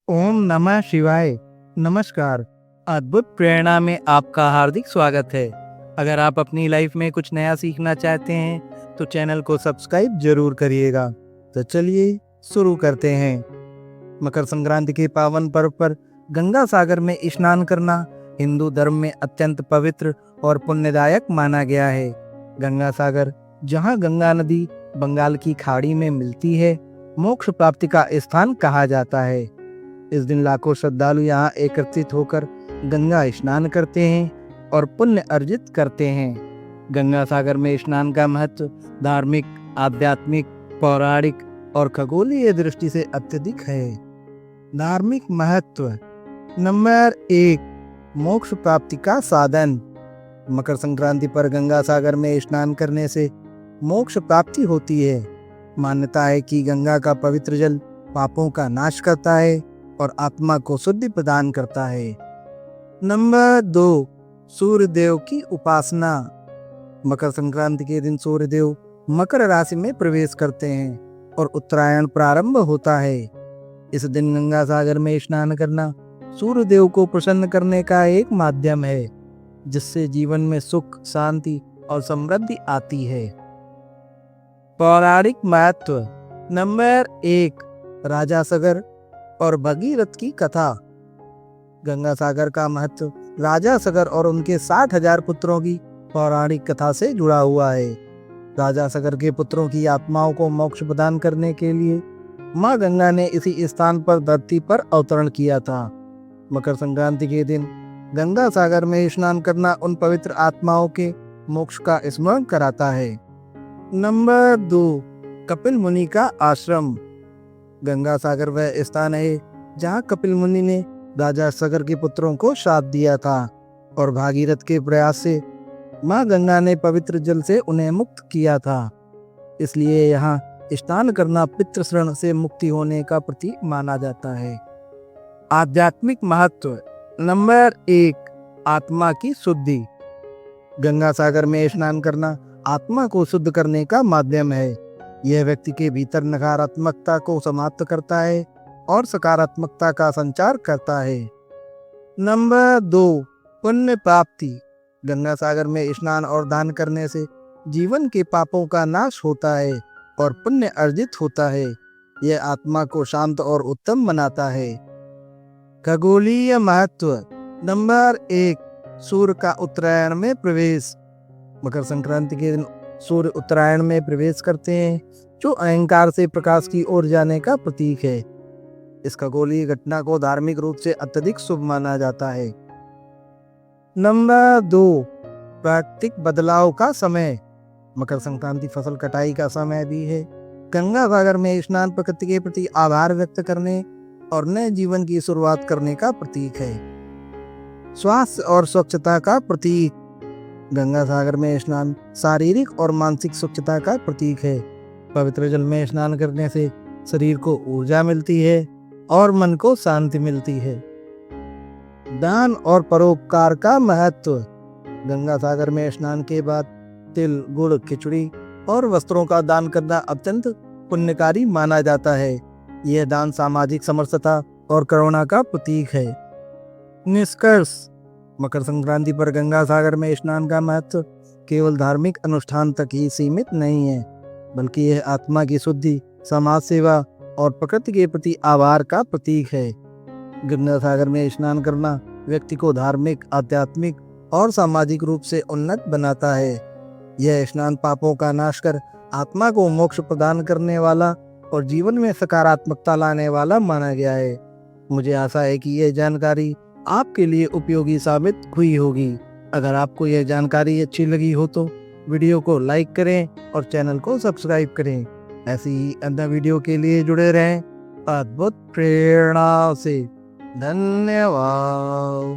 ओम नमः शिवाय। नमस्कार। अद्भुत प्रेरणा में आपका हार्दिक स्वागत है। अगर आप अपनी लाइफ में कुछ नया सीखना चाहते हैं तो चैनल को सब्सक्राइब जरूर करिएगा। तो चलिए शुरू करते हैं। मकर संक्रांति के पावन पर्व पर गंगा सागर में स्नान करना हिंदू धर्म में अत्यंत पवित्र और पुण्यदायक माना गया है। गंगा सागर, जहां गंगा नदी बंगाल की खाड़ी में मिलती है, मोक्ष प्राप्ति का स्थान कहा जाता है। इस दिन लाखों श्रद्धालु यहाँ एकत्रित होकर गंगा स्नान करते हैं और पुण्य अर्जित करते हैं। गंगा सागर में स्नान का महत्व धार्मिक, आध्यात्मिक, पौराणिक और खगोलीय दृष्टि से अत्यधिक है। धार्मिक महत्व नंबर 1, मोक्ष प्राप्ति का साधन। मकर संक्रांति पर गंगा सागर में स्नान करने से मोक्ष प्राप्ति होती है। मान्यता है कि गंगा का पवित्र जल पापों का नाश करता है और आत्मा को शुद्धि प्रदान करता है। नंबर 2, सूर्य देव की उपासना। मकर संक्रांति के दिन सूर्य देव मकर राशि में प्रवेश करते हैं और उत्तरायण प्रारंभ होता है। इस दिन गंगा सागर में स्नान करना सूर्य देव को प्रसन्न करने का एक माध्यम है, जिससे जीवन में सुख, शांति और समृद्धि आती है। पौराणिक महत्व नंबर 1, राजा सागर और भगीरथ की कथा। गंगा सागर का महत्व राजा सागर और उनके 60,000 पुत्रों की पौराणिक कथा से जुड़ा हुआ है। राजा सागर के पुत्रों की आत्माओं को मोक्ष प्रदान करने के लिए मां गंगा ने इसी स्थान पर धरती पर अवतरण किया था। मकर संक्रांति के दिन गंगा सागर में स्नान करना उन पवित्र आत्माओं के मोक्ष का स्मरण कराता है। नंबर 2, कपिल मुनि का आश्रम। गंगा सागर वह स्थान है जहां कपिल मुनि ने राजा सागर के पुत्रों को श्राप दिया था और भागीरथ के प्रयास से मां गंगा ने पवित्र जल से उन्हें मुक्त किया था। इसलिए यहाँ स्नान करना पितृ से मुक्ति होने का प्रतीक माना जाता है। आध्यात्मिक महत्व नंबर 1, आत्मा की शुद्धि। गंगा सागर में स्नान करना आत्मा को शुद्ध करने का माध्यम है। यह व्यक्ति के भीतर नकारात्मकता को समाप्त करता है और सकारात्मकता का संचार करता है। नंबर 2, पुण्य प्राप्ति। गंगा सागर में स्नान और दान करने से जीवन के पापों का नाश होता है और पुण्य अर्जित होता है। यह आत्मा को शांत और उत्तम बनाता है। खगोलीय महत्व नंबर 1, सूर्य का उत्तरायण में प्रवेश। मकर संक्रांति के दिन सूर्य उत्तरायण में प्रवेश करते हैं, जो अहंकार से प्रकाश की ओर जाने का प्रतीक है। इस खगोलीय घटना को धार्मिक रूप से अत्यधिक शुभ माना जाता है। नंबर 2, प्राकृतिक बदलाव का समय। मकर संक्रांति फसल कटाई का समय भी है। गंगा सागर में स्नान प्रकृति के प्रति आभार व्यक्त करने और नए जीवन की शुरुआत करने का प्रतीक है। स्वास्थ्य और स्वच्छता का प्रतीक। गंगा सागर में स्नान शारीरिक और मानसिक स्वच्छता का प्रतीक है। पवित्र जल में स्नान करने से शरीर को ऊर्जा मिलती है और मन को शांति मिलती है। दान और परोपकार का महत्व। गंगा सागर में स्नान के बाद तिल, गुड़, खिचड़ी और वस्त्रों का दान करना अत्यंत पुण्यकारी माना जाता है। यह दान सामाजिक समरसता और करुणा का प्रतीक है। निष्कर्ष, मकर संक्रांति पर गंगा सागर में स्नान का महत्व केवल धार्मिक अनुष्ठान तक ही सीमित नहीं है, बल्कि यह आत्मा की शुद्धि, समाज सेवा और प्रकृति के प्रति आभार का प्रतीक है। गंगा सागर में स्नान करना व्यक्ति को धार्मिक, आध्यात्मिक और सामाजिक रूप से उन्नत बनाता है। यह स्नान पापों का नाश कर आत्मा को मोक्ष प्रदान करने वाला और जीवन में सकारात्मकता लाने वाला माना गया है। मुझे आशा है कि यह जानकारी आपके लिए उपयोगी साबित हुई होगी। अगर आपको यह जानकारी अच्छी लगी हो तो वीडियो को लाइक करें और चैनल को सब्सक्राइब करें। ऐसी ही अन्य वीडियो के लिए जुड़े रहें अद्भुत प्रेरणा से। धन्यवाद।